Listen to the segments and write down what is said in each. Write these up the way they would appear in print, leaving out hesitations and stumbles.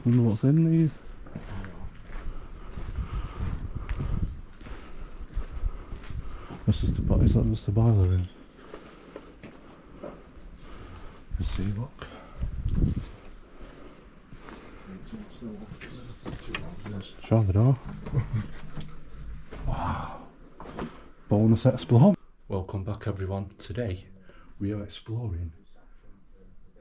Wonder what's in these. That's just the, is that just the boiler in? Let's see, look. Try the door. Wow. Bonus explore. Welcome back everyone. Today we are exploring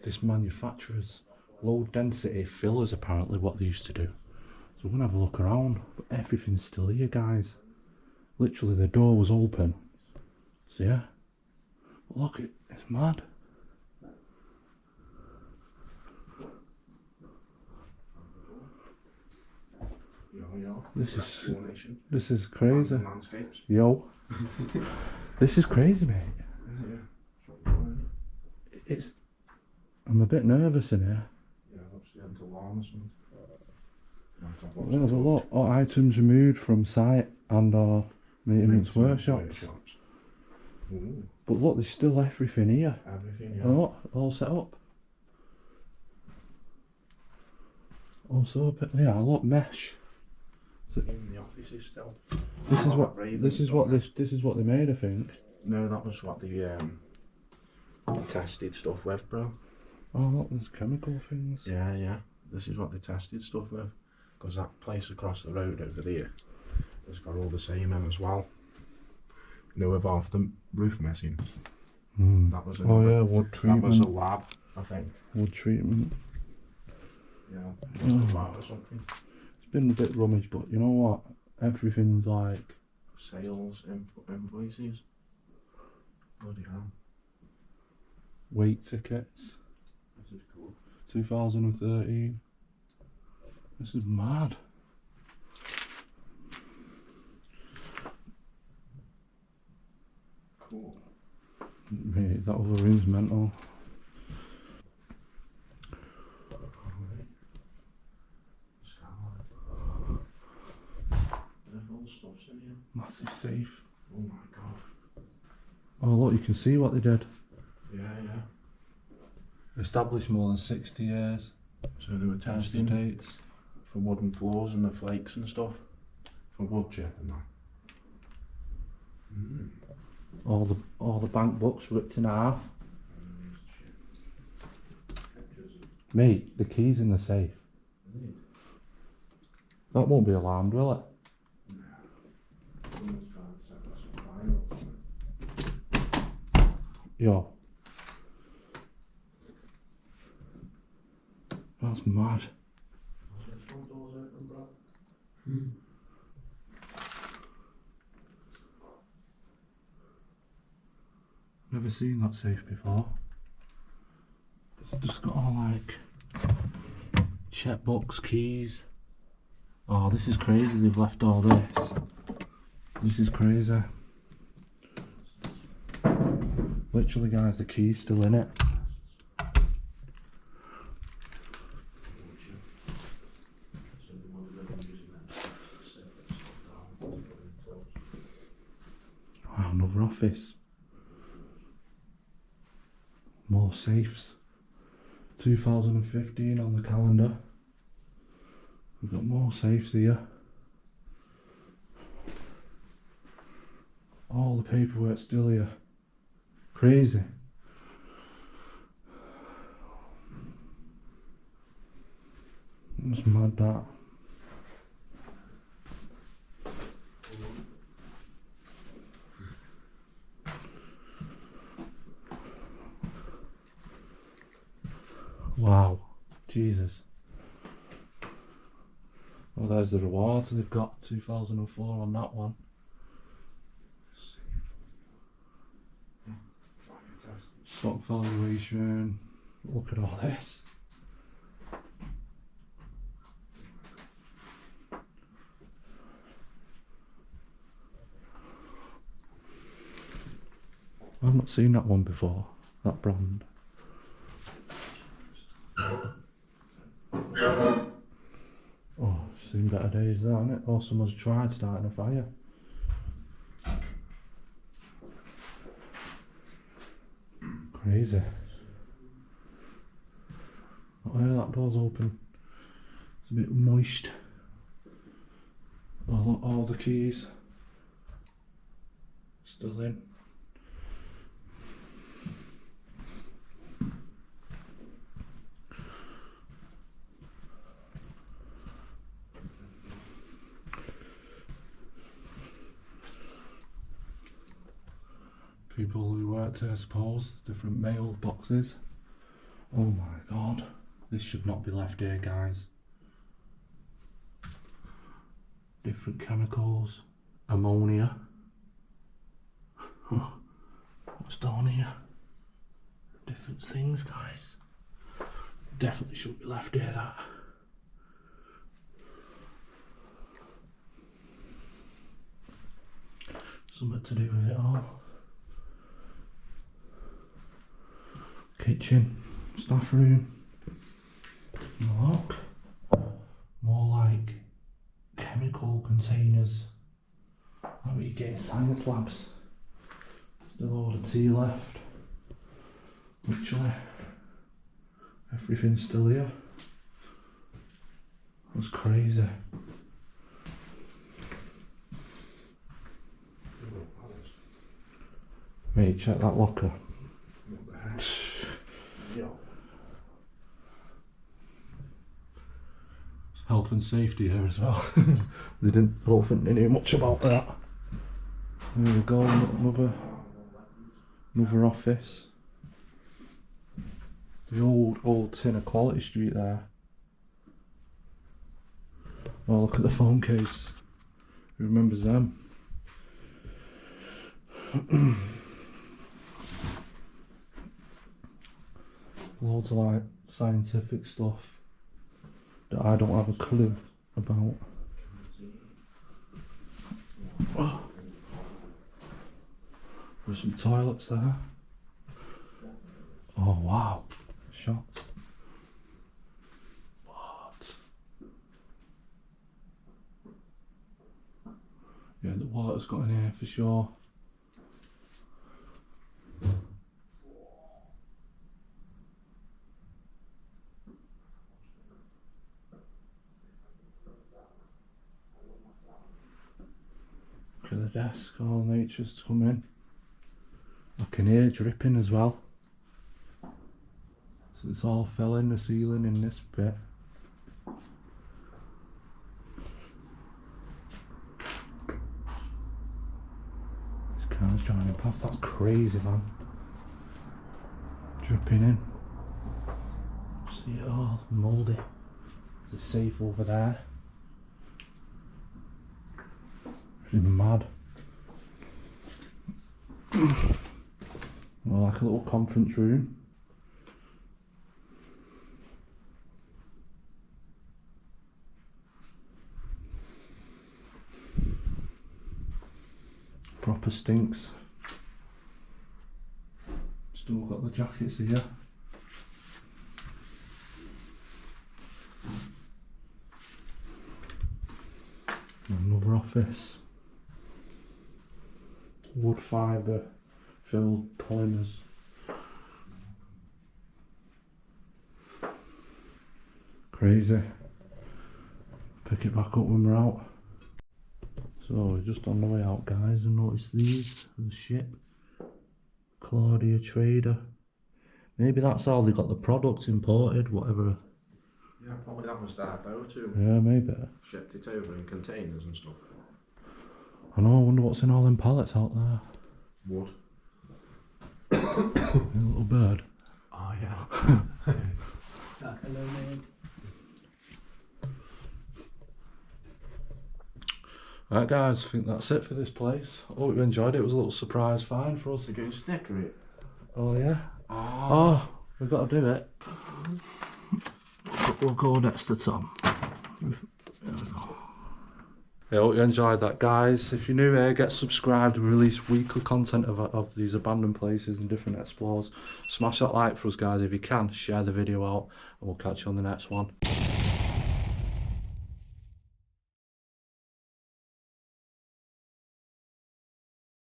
this manufacturer's low density fillers, apparently what they used to do. So we're gonna have a look around, but everything's still here, guys. Literally the door was open. So yeah. Look, it's mad. This is crazy. Yo. This is crazy, mate. It's I'm a bit nervous in here. Yeah, obviously had to alarm or something. There's a lot of items removed from site and our maintenance workshops. But look, there's still everything here. Everything, yeah. Oh, all set up. Also, yeah, look, mesh. In the office is still. This is what they made, I think. No, that was what the tested stuff with, bro. Oh, look, there's chemical things. Yeah. This is what they tested stuff with. Because that place across the road over there has got all the same in as well. You know, with half the roof missing. That was Oh yeah, wood treatment. That was a lab, I think. Wood treatment. Yeah, a lab or something. It's been a bit rummage, but you know what? Everything's like sales invoices. Bloody hell. Weight tickets. This is cool. 2013. This is mad. Cool. Mate, that other room's mental. Massive safe. Oh my god. Oh look, you can see what they did. Yeah. Established more than 60 years. So they were testing dates for wooden floors and the flakes and stuff. For wood chip and that. All the bank books ripped in half. Mate, the key's in the safe. That won't be alarmed, will it? Yo. That's mad. Never seen that safe before. It's just got all like checkbooks, keys. Oh, this is crazy, they've left all this. This is crazy. Literally, guys, the key's still in it. Wow, another office. More safes. 2015 on the calendar. We've got more safes here. All the paperwork's still here. Crazy. It's mad that. Wow. Jesus. Well, there's the rewards they've got. 2004 on that one. Stock valuation. Look at all this. I've not seen that one before, that brand. Oh, seen better days there, hasn't it? Or someone's tried starting a fire. Crazy. Oh yeah, that door's open. It's a bit moist. All the keys still in. People who worked here, I suppose, different mail boxes. Oh my god, this should not be left here, guys. Different chemicals, ammonia. What's down here? Different things, guys. Definitely shouldn't be left here, that. Something to do with it all. Kitchen, staff room. Look, more like chemical containers. Like what you get in science labs. Still all the tea left. Literally, everything's still here. That's crazy. Mate, check that locker. Health and safety here as well. I don't think they knew much about that. There we go, another office. The old tin of Quality Street there. Oh, look at the phone case. Who remembers them? Loads of like scientific stuff that I don't have a clue about. Oh. There's some toilets there. Oh wow, shots. What? Yeah, the water's got in here for sure. Look at the desk, all nature's come in. I can hear dripping as well. So it's all fell in the ceiling in this bit. This car's driving past, that's crazy, man. Dripping in. See it all mouldy. There's a safe over there. It's mad. Well, like a little conference room. Proper stinks. Still got the jackets here. Another office. Wood fibre filled polymers. Crazy. Pick it back up when we're out. So we're just on the way out, guys, and notice these, the ship. Claudia Trader. Maybe that's how they got the products imported, whatever. Yeah, probably that was their go-to. Yeah, maybe. Shipped it over in containers and stuff. I know, I wonder what's in all them pallets out there. Wood. A little bird. Oh yeah. Hello, man. Right guys, I think that's it for this place. I hope you enjoyed it. It was a little surprise find for us. To go sticker it. Oh yeah? Oh, we've got to do it. We'll go next to Tom. There we go. Yeah, I hope you enjoyed that, guys. If you're new here, get subscribed. We release weekly content of these abandoned places and different explores. Smash that like for us, guys. If you can, share the video out, and we'll catch you on the next one.